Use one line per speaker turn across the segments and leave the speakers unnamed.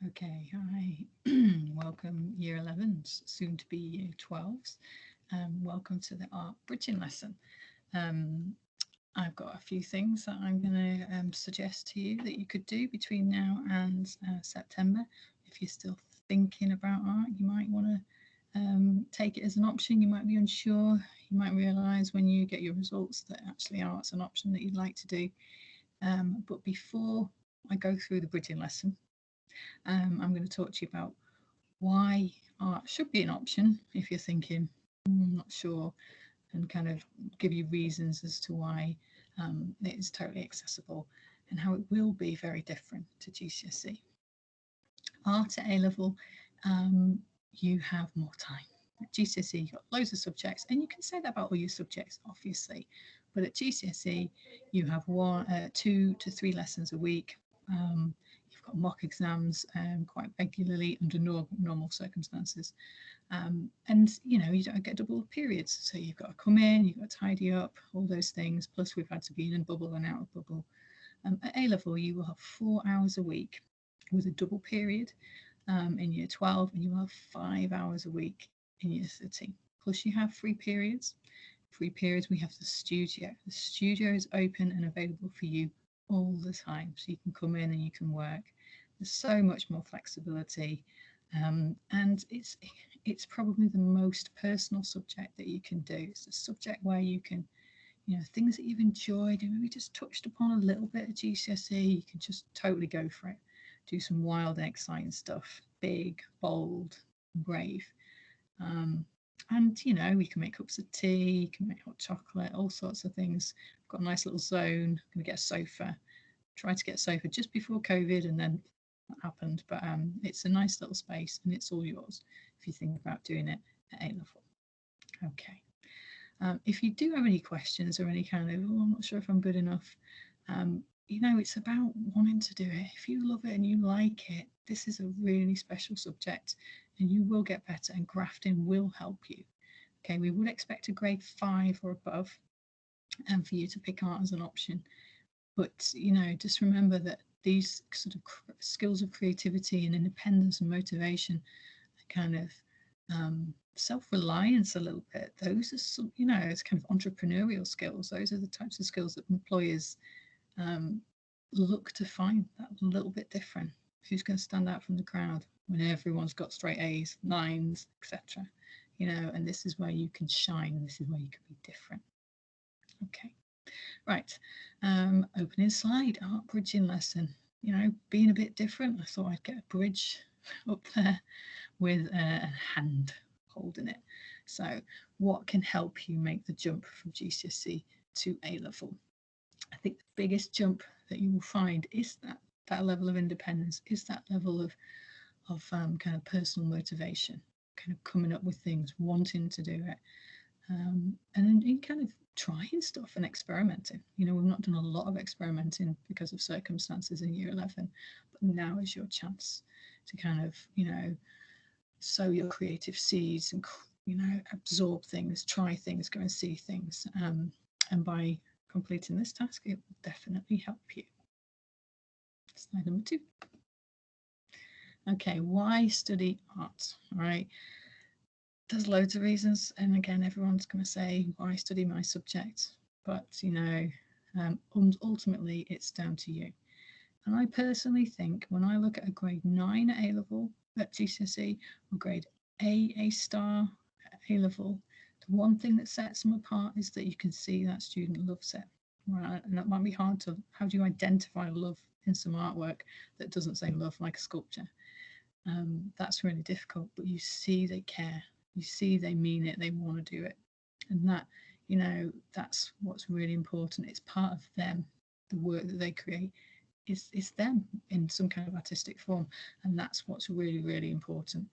Okay, hi. Welcome Year 11s, soon to be Year 12s. Welcome to the art bridging lesson. Um, I've got a few things that I'm going to suggest to you that you could do between now and September. If you're still thinking about art, you might want to take it as an option. You might be unsure. You might realise when you get your results that actually art's an option that you'd like to do. But before I go through the bridging lesson, I'm going to talk to you about why art should be an option if you're thinking, I'm not sure, and kind of give you reasons as to why it is totally accessible and how it will be very different to GCSE. Art at A level, you have more time. At GCSE, you've got loads of subjects, and you can say that about all your subjects, obviously. But at GCSE, you have 2 to 3 lessons a week. You've got mock exams quite regularly under normal circumstances. And you don't get double periods, so you've got to come in, you've got to tidy up, all those things. Plus, we've had to be in a bubble and out of bubble. At A level, you will have 4 hours a week with a double period in year 12, and you will have 5 hours a week in year 13. Plus, you have 3 periods. 3 periods, we have the studio. The studio is open and available for you all the time, so you can come in and you can work. There's so much more flexibility, and it's probably the most personal subject that you can do. It's a subject where you can, things that you've enjoyed and maybe just touched upon a little bit at GCSE, you can just totally go for it. Do some wild and exciting stuff, big, bold, brave. And we can make cups of tea, you can make hot chocolate, all sorts of things. We've got a nice little zone. I'm going to get a sofa. Tried to get a sofa just before COVID, and then that happened. But it's a nice little space, and it's all yours if you think about doing it at A level. Okay. If you do have any questions or any kind of, I'm not sure if I'm good enough, it's about wanting to do it. If you love it and you like it, this is a really special subject and you will get better, and grafting will help you. Okay, we would expect a grade 5 or above for you to pick art as an option. But, just remember that these sort of skills of creativity and independence and motivation, kind of self-reliance a little bit, those are some, it's kind of entrepreneurial skills. Those are the types of skills that employers look to find that little bit different. Who's going to stand out from the crowd when everyone's got straight A's, 9s, etc.? And this is where you can shine. This is where you can be different. Okay, right. Opening slide, art bridging lesson. Being a bit different, I thought I'd get a bridge up there with a hand holding it. So what can help you make the jump from GCSE to A level? I think the biggest jump that you will find is that level of independence, is that level of kind of personal motivation, kind of coming up with things, wanting to do it, and then kind of trying stuff and experimenting. We've not done a lot of experimenting because of circumstances in year 11, but now is your chance to kind of, sow your creative seeds and, absorb things, try things, go and see things. And by completing this task, it will definitely help you. Slide number 2. Okay, why study art? All right. There's loads of reasons, and again, everyone's going to say, why study my subject? But, ultimately, it's down to you. And I personally think when I look at a grade 9 at A level at GCSE or grade A star at A level, the one thing that sets them apart is that you can see that student loves it. Right? And that might be hard to, how do you identify love in some artwork that doesn't say love, like a sculpture? That's really difficult, but you see they care. You see they mean it, they want to do it. And that, that's what's really important. It's part of them. The work that they create is them in some kind of artistic form. And that's what's really, really important.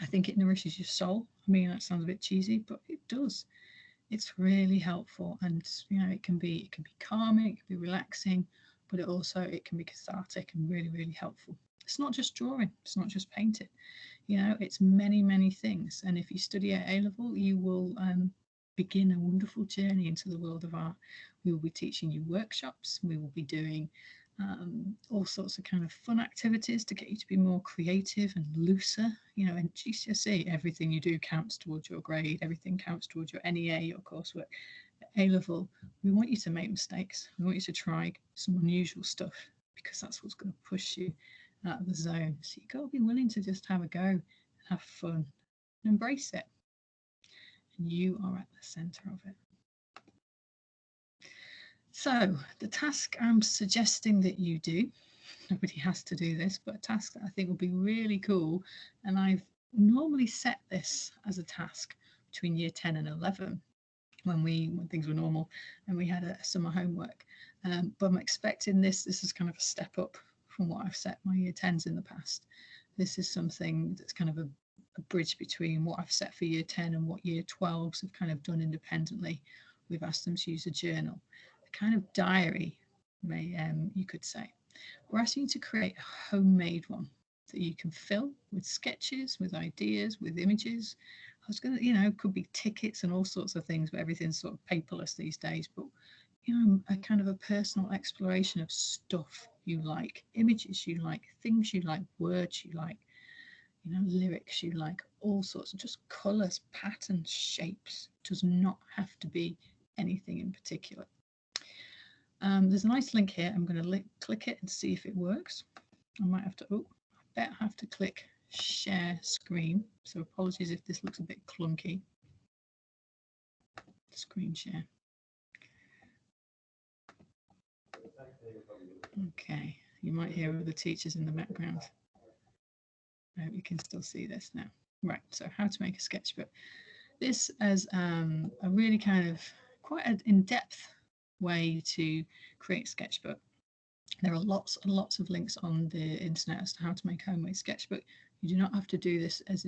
I think it nourishes your soul. I mean, that sounds a bit cheesy, but it does. It's really helpful, and it can be calming, it can be relaxing, but it can be cathartic and really, really helpful. It's not just drawing, it's not just painting, it's many, many things. And if you study at A level, you will begin a wonderful journey into the world of art. We will be teaching you workshops, we will be doing all sorts of kind of fun activities to get you to be more creative and looser. You know, in GCSE, everything you do counts towards your grade, everything counts towards your NEA, your coursework. At A level, we want you to make mistakes. We want you to try some unusual stuff because that's what's going to push you out of the zone. So you've got to be willing to just have a go, have fun, and embrace it. And you are at the center of it. So the task I'm suggesting that you do, nobody has to do this, but a task that I think would be really cool, and I've normally set this as a task between year 10 and 11 when things were normal and we had a summer homework. But I'm expecting this is kind of a step up from what I've set my year 10s in the past. This is something that's kind of a bridge between what I've set for year 10 and what year 12s have kind of done independently. We've asked them to use a journal, a kind of diary, you could say. We're asking you to create a homemade one that you can fill with sketches, with ideas, with images. I was going to, it could be tickets and all sorts of things, but everything's sort of paperless these days. But, a kind of a personal exploration of stuff you like, images you like, things you like, words you like, lyrics you like, all sorts of just colours, patterns, shapes. It does not have to be anything in particular. There's a nice link here. I'm going to click it and see if it works. I might have to, I bet I have to click share screen. So apologies if this looks a bit clunky. Screen share. Okay, you might hear other teachers in the background. I hope you can still see this now. Right, so how to make a sketchbook. This as a really kind of quite an in-depth way to create a sketchbook. There are lots and lots of links on the internet as to how to make a homemade sketchbook. You do not have to do this as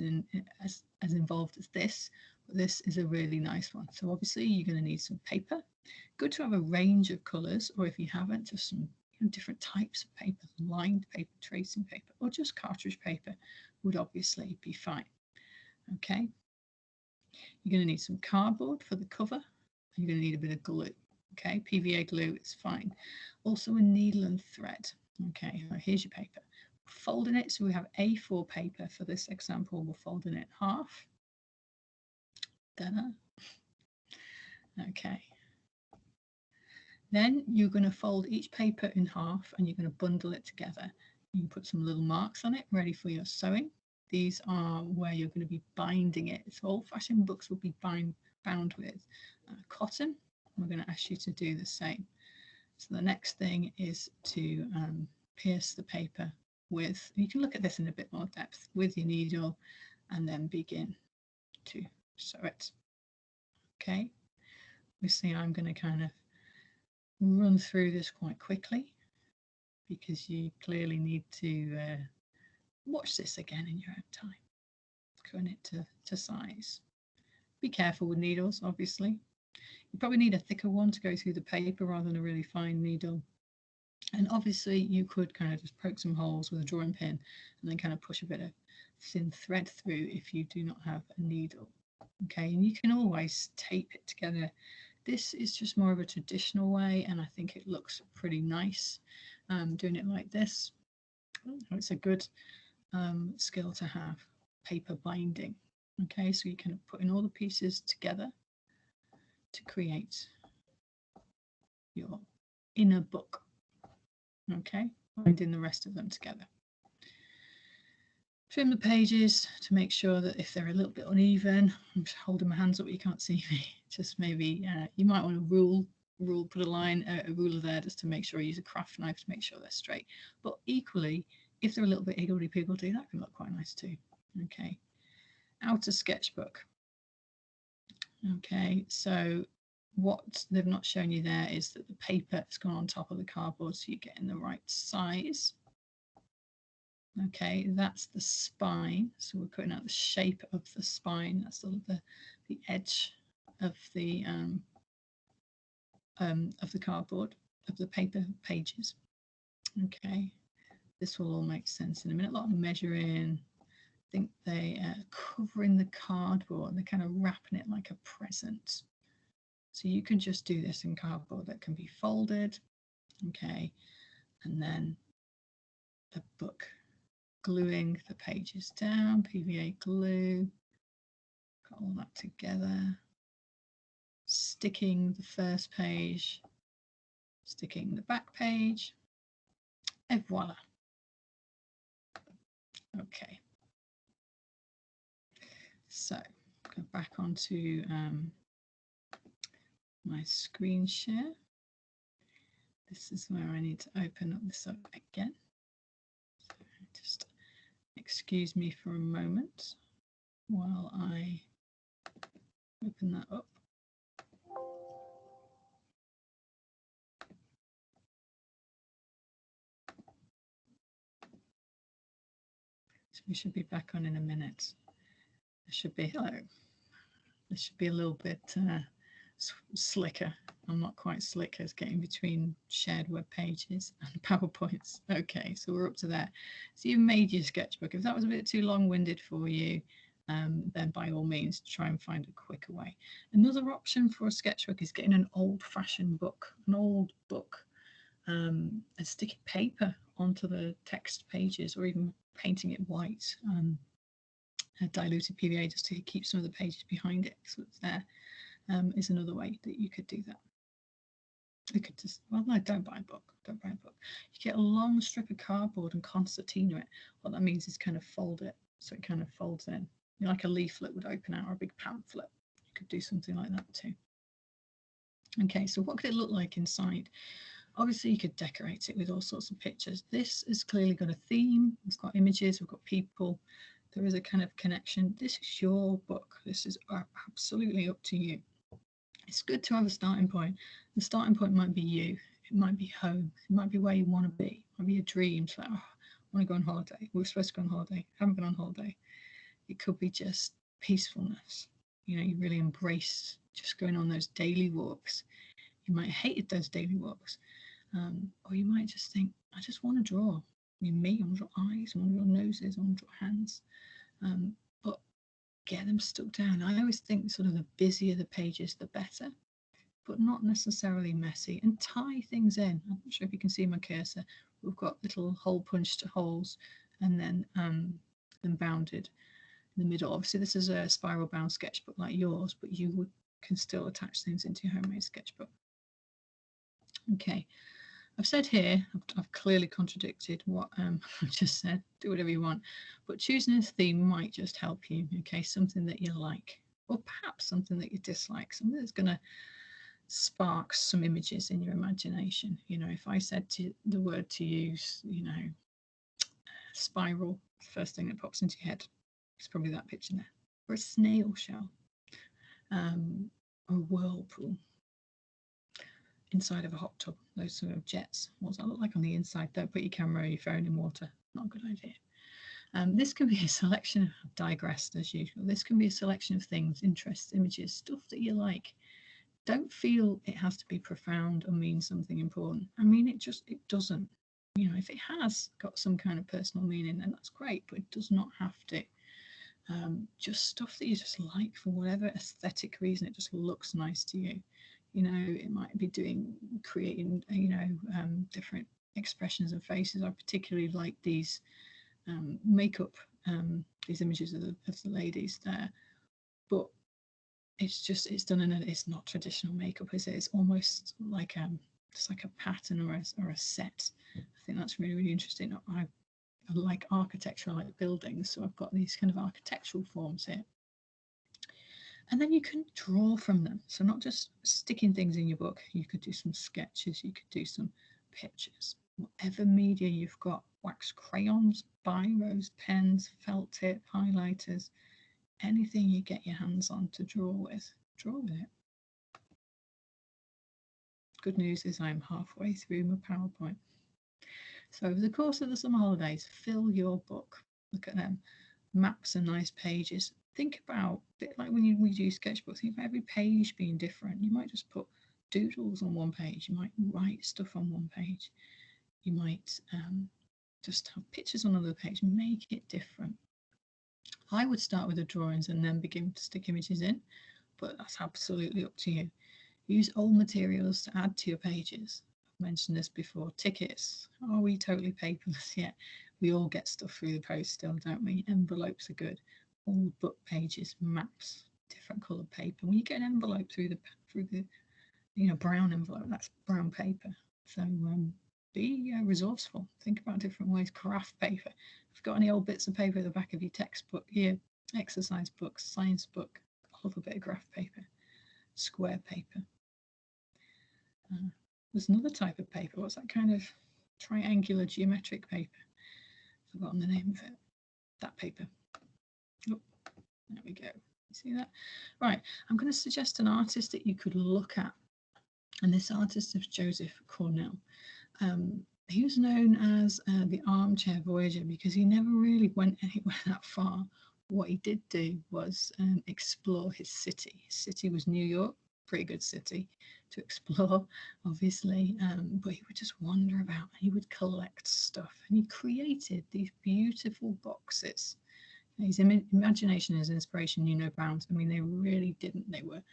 involved as this, but this is a really nice one. So obviously you're going to need some paper. Good to have a range of colours, or if you haven't, just some different types of paper, lined paper, tracing paper, or just cartridge paper would obviously be fine. Okay. You're going to need some cardboard for the cover. You're going to need a bit of glue. Okay, PVA glue is fine. Also a needle and thread. Okay, here's your paper. Folding it, so we have A4 paper for this example. We're folding it half. Okay. Then you're going to fold each paper in half and you're going to bundle it together. You can put some little marks on it, ready for your sewing. These are where you're going to be binding it. So old-fashioned books will be bound with cotton. We're going to ask you to do the same. So the next thing is to pierce the paper with, you can look at this in a bit more depth, with your needle and then begin to sew it. Okay, we see I'm going to kind of run through this quite quickly because you clearly need to watch this again in your own time. Cutting it to size. Be careful with needles, obviously. You probably need a thicker one to go through the paper rather than a really fine needle. And obviously you could kind of just poke some holes with a drawing pin and then kind of push a bit of thin thread through if you do not have a needle. Okay, and you can always tape it together. This is just more of a traditional way and I think it looks pretty nice doing it like this. It's a good skill to have, paper binding. Okay, so you kind of put in all the pieces together to create your inner book. Okay, binding the rest of them together. Trim the pages to make sure that if they're a little bit uneven, I'm just holding my hands up, you can't see me, just maybe you might want to put a ruler there just to make sure you use a craft knife to make sure they're straight. But equally, if they're a little bit higgledy-piggledy, that can look quite nice too. Okay, outer sketchbook. Okay, so what they've not shown you there is that the paper has gone on top of the cardboard so you get in the right size. Okay, that's the spine. So we're putting out the shape of the spine. That's sort of the edge of the cardboard, of the paper pages. Okay, this will all make sense in a minute. A lot of measuring. I think they are covering the cardboard. They're kind of wrapping it like a present. So you can just do this in cardboard that can be folded. Okay, and then the book, gluing the pages down, PVA glue, got all that together, sticking the first page, sticking the back page, and voila. Okay, so go back onto my screen share. This is where I need to open up this up again. So just excuse me for a moment while I open that up. So we should be back on in a minute. There should be a little bit slicker. I'm not quite slick as getting between shared web pages and PowerPoints. Okay, so we're up to there. So you've made your sketchbook. If that was a bit too long-winded for you, then by all means try and find a quicker way. Another option for a sketchbook is getting an old-fashioned book, and sticking paper onto the text pages, or even painting it white. A diluted PVA just to keep some of the pages behind it, so it's there. Is another way that you could do that. You could just, well, no, don't buy a book. Don't buy a book. You get a long strip of cardboard and concertina it. What that means is kind of fold it, so it kind of folds in. You know, like a leaflet would open out, or a big pamphlet. You could do something like that too. Okay, so what could it look like inside? Obviously, you could decorate it with all sorts of pictures. This has clearly got a theme. It's got images. We've got people. There is a kind of connection. This is your book. This is absolutely up to you. It's good to have a starting point. The starting point might be you. It might be home. It might be where you want to be. It might be your dreams. Like, oh, I want to go on holiday. We're supposed to go on holiday. Haven't been on holiday. It could be just peacefulness. You know, you really embraced just going on those daily walks. You might have hated those daily walks. Or you might just think, I just want to draw. I want to draw eyes, I want to draw noses, I want to draw hands. But get them stuck down. I always think sort of the busier the pages, the better, but not necessarily messy. And tie things in. I'm not sure if you can see my cursor. We've got little hole punched holes and then bounded in the middle. Obviously, this is a spiral bound sketchbook like yours, but you can still attach things into your homemade sketchbook. Okay. I've said here, I've clearly contradicted what I just said. Do whatever you want, but choosing a theme might just help you. Okay, something that you like, or perhaps something that you dislike, something that's going to spark some images in your imagination. You know, if I said the word to use, you know, spiral, the first thing that pops into your head is probably that picture there, or a snail shell, or a whirlpool. Inside of a hot tub, those sort of jets. What's that look like on the inside? Don't put your camera or your phone in water. Not a good idea. This can be a selection, I've digressed as usual. This can be a selection of things, interests, images, stuff that you like. Don't feel it has to be profound or mean something important. I mean, it doesn't. You know, if it has got some kind of personal meaning, then that's great, but it does not have to. Just stuff that you just like for whatever aesthetic reason, it just looks nice to you. You know, it might be creating, you know, different expressions and faces. I particularly like these makeup, these images of the ladies there. But it's done in it's not traditional makeup, is it? It's almost like just like a pattern or a set. I think that's really, really interesting. I like architecture, I like buildings, so I've got these kind of architectural forms here. And then you can draw from them. So not just sticking things in your book. You could do some sketches. You could do some pictures. Whatever media you've got, wax crayons, biros, pens, felt tip, highlighters, anything you get your hands on to draw with it. Good news is I'm halfway through my PowerPoint. So over the course of the summer holidays, fill your book. Look at them. Maps and nice pages. Think about, a bit like when we do sketchbooks, think about every page being different. You might just put doodles on one page. You might write stuff on one page. You might just have pictures on another page. Make it different. I would start with the drawings and then begin to stick images in, but that's absolutely up to you. Use old materials to add to your pages. mentioned this before. Tickets. Are we totally paperless yet? We all get stuff through the post still, don't we? Envelopes are good. All book pages, maps, different coloured paper. When you get an envelope through the brown envelope, that's brown paper. So be resourceful. Think about different ways. Craft paper. If you've got any old bits of paper at the back of your textbook, your exercise books, science book, I love a bit of graph paper. Square paper. There's another type of paper. What's that kind of triangular geometric paper? Forgotten the name of it. That paper. Oh, there we go. You see that? Right. I'm going to suggest an artist that you could look at. And this artist is Joseph Cornell. He was known as the armchair voyager because he never really went anywhere that far. What he did do was explore his city. His city was New York, pretty good city to explore, obviously, but he would just wander about. He would collect stuff, and he created these beautiful boxes. His imagination and his inspiration knew no bounds. I mean, they really didn't. They were.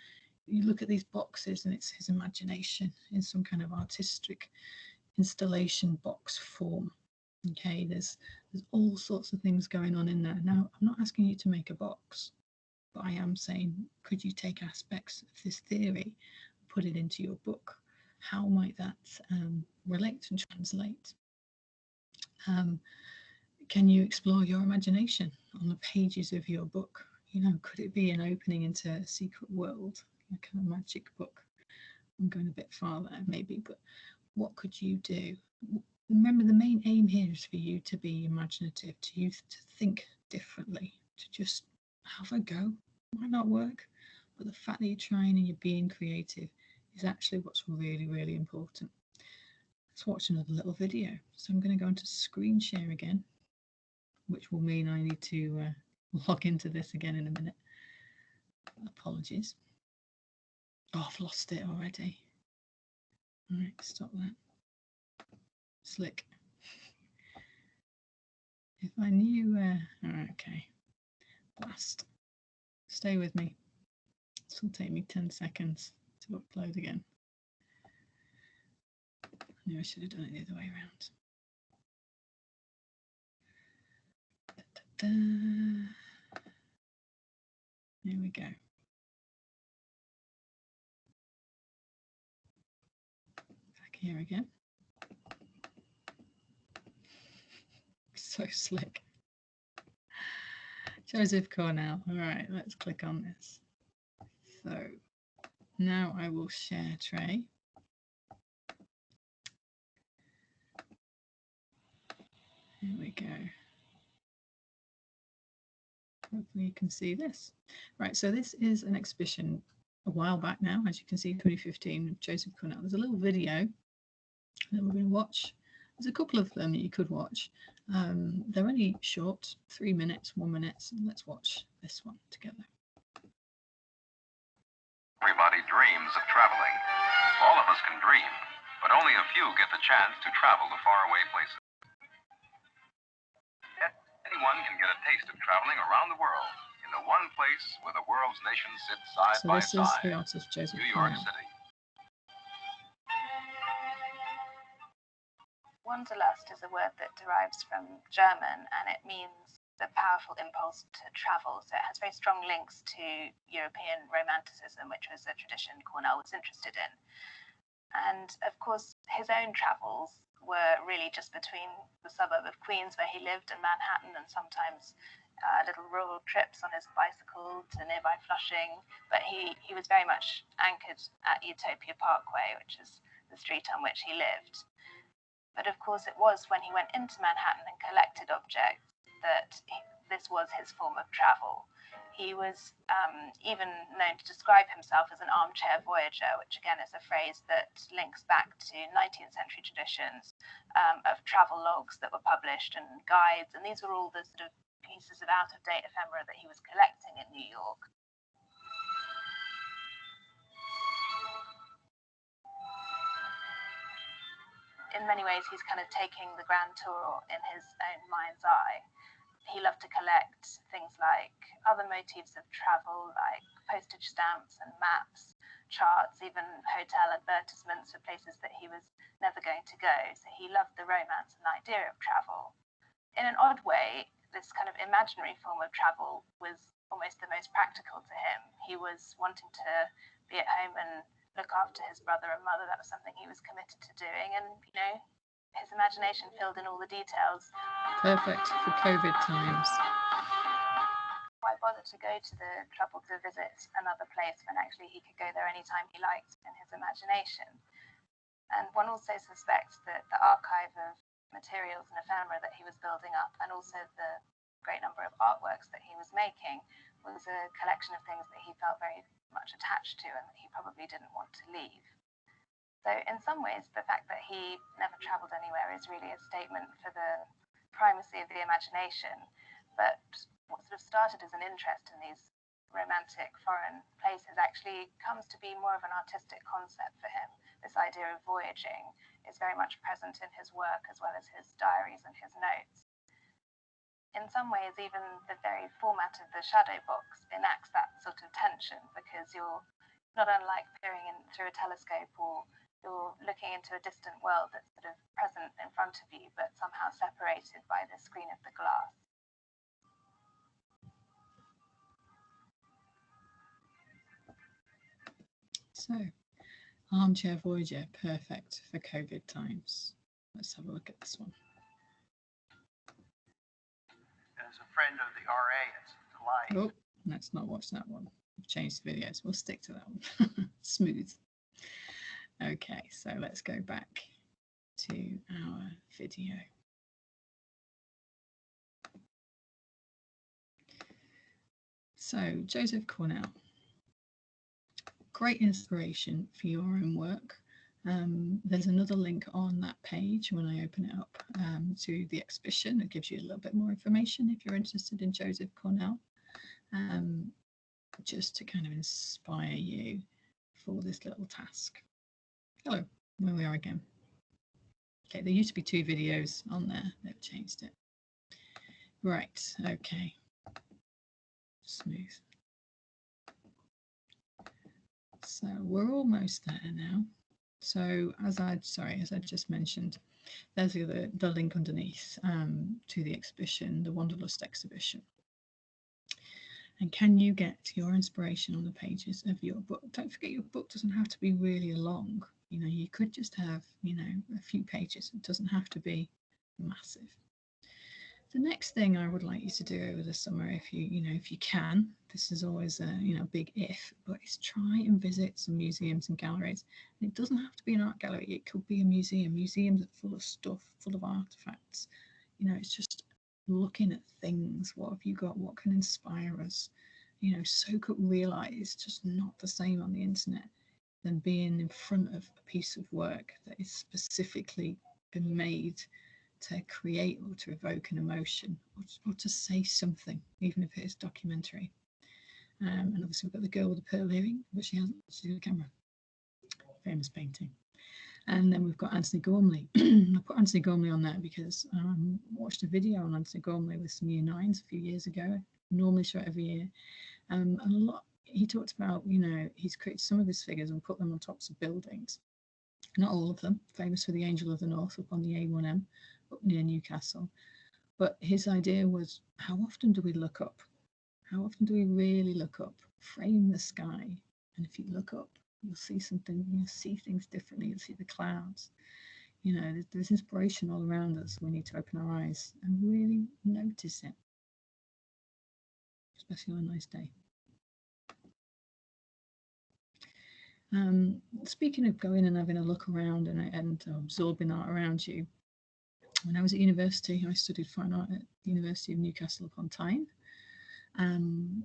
You look at these boxes, and it's his imagination in some kind of artistic installation box form. Okay, there's all sorts of things going on in there. Now, I'm not asking you to make a box, but I am saying, could you take aspects of this theory and put it into your book? How might that relate and translate? Can you explore your imagination on the pages of your book? You know, could it be an opening into a secret world, a kind of magic book? I'm going a bit far there, maybe, but what could you do? Remember, the main aim here is for you to be imaginative, to think differently, to just have a go. Might not work, but the fact that you're trying and you're being creative is actually what's really, really important. Let's watch another little video. So I'm going to go into screen share again, which will mean I need to log into this again in a minute. Apologies. Oh, I've lost it already. All right, stop that. Slick. If I knew okay. Blast. Stay with me. This will take me 10 seconds to upload again. I knew I should have done it the other way around. Here we go. Back here again. So slick. Joseph Cornell. All right, let's click on this. So now I will share tray. Here we go. Hopefully you can see this. Right, so this is an exhibition a while back now, as you can see, 2015, of Joseph Cornell. There's a little video that we're going to watch. There's a couple of them that you could watch. They're only short, 3 minutes, 1 minute. So let's watch this one together.
Everybody dreams of traveling. All of us can dream, but only a few get the chance to travel to faraway places. Yet, anyone can get a taste of traveling around the world in the one place where the world's nations sit side by side.
So this is the artist Joseph
New York
Cornell.
City.
Wanderlust is a word that derives from German, and it means the powerful impulse to travel. So it has very strong links to European Romanticism, which was a tradition Cornell was interested in. And of course, his own travels were really just between the suburb of Queens, where he lived, and Manhattan, and sometimes little rural trips on his bicycle to nearby Flushing. But he was very much anchored at Utopia Parkway, which is the street on which he lived. But of course, it was when he went into Manhattan and collected objects that this was his form of travel. He was even known to describe himself as an armchair voyager, which again is a phrase that links back to 19th century traditions of travel logs that were published and guides. And these were all the sort of pieces of out-of-date ephemera that he was collecting in New York. In many ways, he's kind of taking the grand tour in his own mind's eye. He loved to collect things like other motifs of travel, like postage stamps and maps, charts, even hotel advertisements for places that he was never going to go. So he loved the romance and the idea of travel. In an odd way, this kind of imaginary form of travel was almost the most practical to him. He was wanting to be at home and look after his brother and mother. That was something he was committed to doing. And, you know, his imagination filled in all the details.
Perfect for COVID times.
Why bother to go to the trouble to visit another place when actually he could go there anytime he liked in his imagination? And one also suspects that the archive of materials and ephemera that he was building up, and also the great number of artworks that he was making, was a collection of things that he felt very much attached to and that he probably didn't want to leave. So in some ways, the fact that he never travelled anywhere is really a statement for the primacy of the imagination. But what sort of started as an interest in these romantic foreign places actually comes to be more of an artistic concept for him. This idea of voyaging is very much present in his work as well as his diaries and his notes. In some ways, even the very format of the shadow box enacts that sort of tension, because you're not unlike peering in through a telescope, or you're looking into a distant world that's sort of present in front of you but somehow separated by the screen of the glass.
So, Armchair Voyager, perfect for COVID times. Let's have a look at this one.
As a friend of the RA, it's a delight.
Oh, let's not watch that one. I've changed the videos. We'll stick to that one. Smooth. Okay, so let's go back to our video. So, Joseph Cornell. Great inspiration for your own work. There's another link on that page when I open it up to the exhibition. It gives you a little bit more information if you're interested in Joseph Cornell, just to kind of inspire you for this little task. Hello, where we are again. Okay, there used to be 2 videos on there. They've changed it. Right, okay. Smooth. So we're almost there now. So as I just mentioned, there's the link underneath to the exhibition, the Wanderlust exhibition. And can you get your inspiration on the pages of your book? Don't forget, your book doesn't have to be really long. You know, you could just have, you know, a few pages. It doesn't have to be massive. The next thing I would like you to do over the summer, if you can, this is always a big if, but is try and visit some museums and galleries. And it doesn't have to be an art gallery. It could be a museum. Museums are full of stuff, full of artifacts. You know, it's just looking at things. What have you got? What can inspire us? You know, soak up real light. It's just not the same on the internet than being in front of a piece of work that is specifically been made to create or to evoke an emotion or to say something, even if it is documentary. And obviously we've got the girl with the pearl earring, but she hasn't. She's got a camera. Famous painting. And then we've got Anthony Gormley. I put Anthony Gormley on there because I watched a video on Anthony Gormley with some Year 9s a few years ago. I normally show it every year. And a lot, he talked about, you know, he's created some of his figures and put them on tops of buildings. Not all of them. Famous for the Angel of the North up on the A1M up near Newcastle. But his idea was, how often do we look up? How often do we really look up? Frame the sky. And if you look up, you'll see something, you'll see things differently, you'll see the clouds. You know, there's inspiration all around us. We need to open our eyes and really notice it, especially on a nice day. Speaking of going and having a look around and absorbing art around you, when I was at university, I studied fine art at the University of Newcastle upon Tyne. In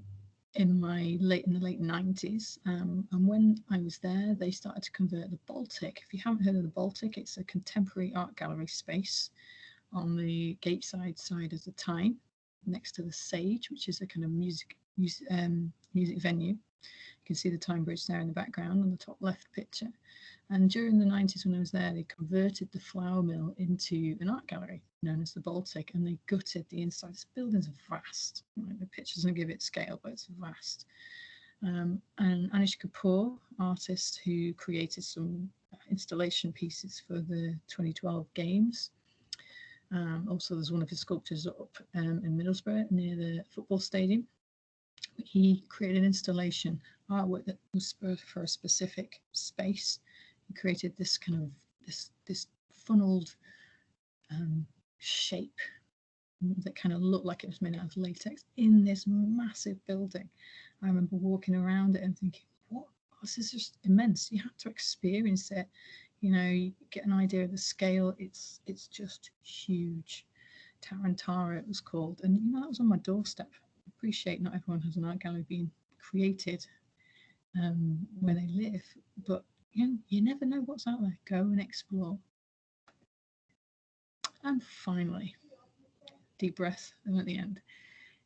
the late 90s, and when I was there, they started to convert the Baltic. If you haven't heard of the Baltic, it's a contemporary art gallery space on the Gateside side of the Tyne, next to the Sage, which is a kind of music venue. You can see the Tyne Bridge there in the background on the top left picture. And during the 90s, when I was there, they converted the flour mill into an art gallery known as the Baltic, and they gutted the inside. This building's vast. The pictures don't give it scale, but it's vast. And Anish Kapoor, artist who created some installation pieces for the 2012 games. Also, there's one of his sculptures up in Middlesbrough near the football stadium. He created an installation artwork that was for a specific space. He created this kind of this funneled shape that kind of looked like it was made out of latex in this massive building. I remember walking around it and thinking, what? This is just immense. You have to experience it. You get an idea of the scale. It's just huge. Tarantara, it was called. And, that was on my doorstep. I appreciate not everyone has an art gallery being created where they live. But, you never know what's out there. Go and explore. And finally, deep breath, and at the end.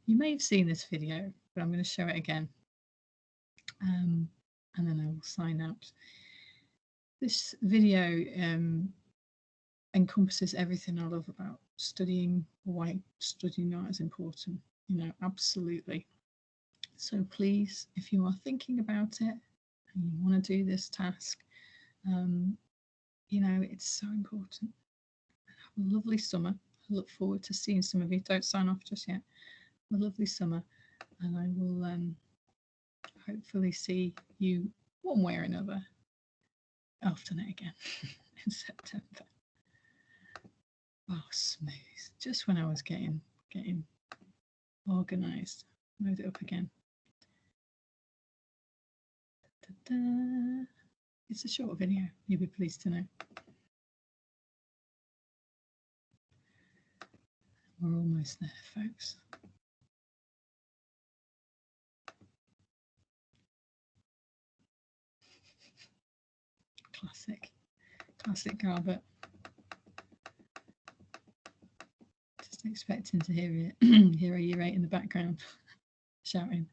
You may have seen this video, but I'm going to show it again. And then I will sign out. This video encompasses everything I love about studying, why studying art is important, absolutely. So please, if you are thinking about it and you want to do this task, it's so important. Have a lovely summer. I look forward to seeing some of you. Don't sign off just yet. Have a lovely summer, and I will hopefully see you one way or another after it again in September. Oh, smooth. Just when I was getting organised. Load it up again. Da-da. It's a short video, you'll be pleased to know. We're almost there, folks. Classic Garbett. Just expecting to hear a urate in the background shouting.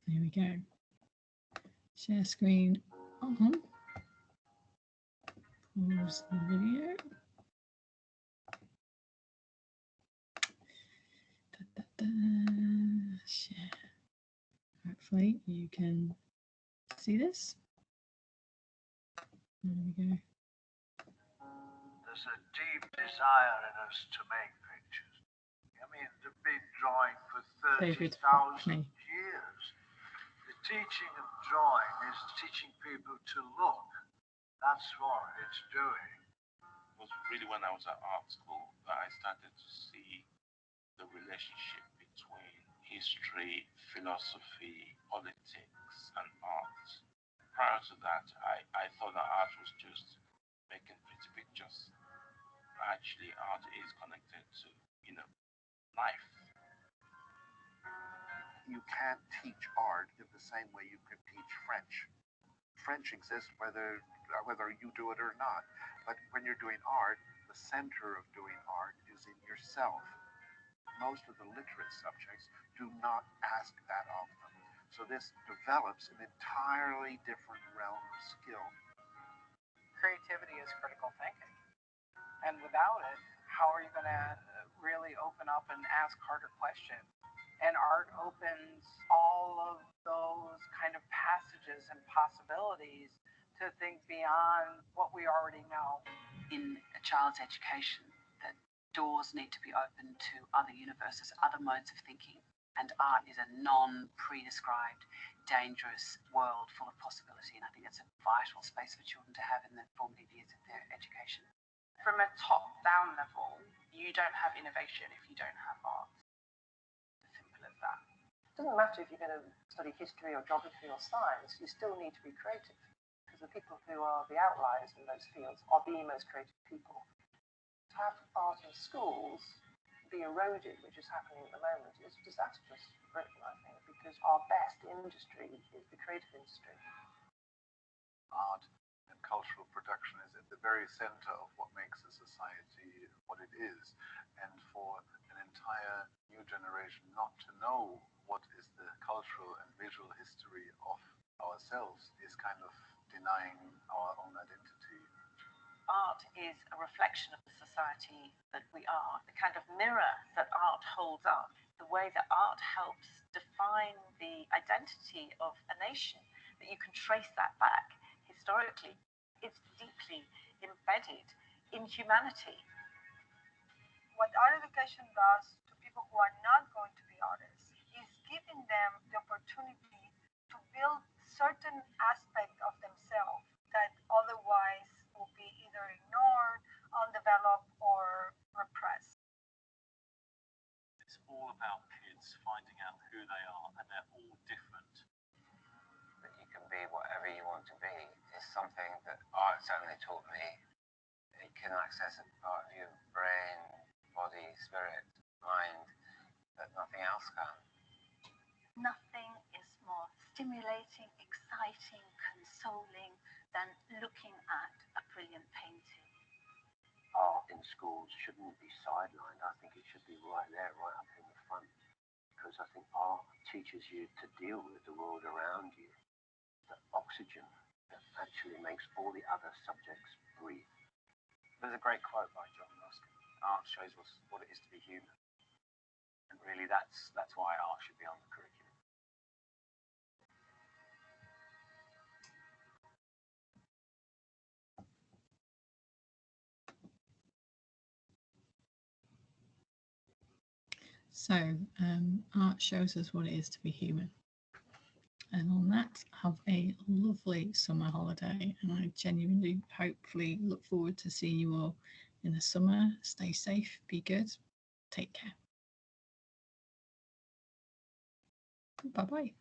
There we go. Share screen on. Pause the video. Share. Hopefully you can see this. There we go.
There's a deep desire in us to make pictures. I mean, they've been drawing for 30,000 years. The teaching of drawing is teaching people to look. That's what it's doing.
It was really when I was at art school that I started to see the relationship between history, philosophy, politics, and art. Prior to that, I thought that art was just making pretty pictures. Actually, art is connected to, life.
You can't teach art in the same way you can teach French. French exists whether you do it or not. But when you're doing art, the center of doing art is in yourself. Most of the literate subjects do not ask that of them. So this develops an entirely different realm of skill.
Creativity is critical thinking. And without it, how are you going to really open up and ask harder questions? And art opens all of those kind of passages and possibilities to think beyond what we already know.
In a child's education, that doors need to be open to other universes, other modes of thinking. And art is a non-predescribed, dangerous world full of possibility. And I think that's a vital space for children to have in the formative years of their education.
From a top-down level, you don't have innovation if you don't have art. As simple as that.
It doesn't matter if you're going to study history or geography or science, you still need to be creative. Because the people who are the outliers in those fields are the most creative people. To have art in schools be eroded, which is happening at the moment, is disastrous for Britain, I think, because our best industry is the creative industry.
Art and cultural production is at the very center of what makes a society what it is. And for an entire new generation not to know what is the cultural and visual history of ourselves is kind of denying our own identity.
Art is a reflection of the society that we are. The kind of mirror that art holds up the way that art helps define the identity of a nation, that you can trace that back historically. It's deeply embedded in humanity.
What art education does to people who are not going to be artists is giving them the opportunity to build certain aspects of themselves that otherwise will be either ignored, undeveloped, or repressed.
It's all about kids finding out who they are, and they're all different.
That you can be whatever you want to be is something that art certainly taught me. It can access a part of your brain, body, spirit, mind that nothing else can.
Nothing is more stimulating, exciting, consoling than looking at a brilliant painting.
Art in schools shouldn't be sidelined. I think it should be right there, right up in the front. Because I think art teaches you to deal with the world around you. The oxygen that actually makes all the other subjects breathe.
There's a great quote by John Ruskin. Art shows us what it is to be human. And really that's why art should be on the curriculum.
So art shows us what it is to be human. And on that, have a lovely summer holiday. And I genuinely, hopefully, look forward to seeing you all in the summer. Stay safe, be good, take care. Bye-bye.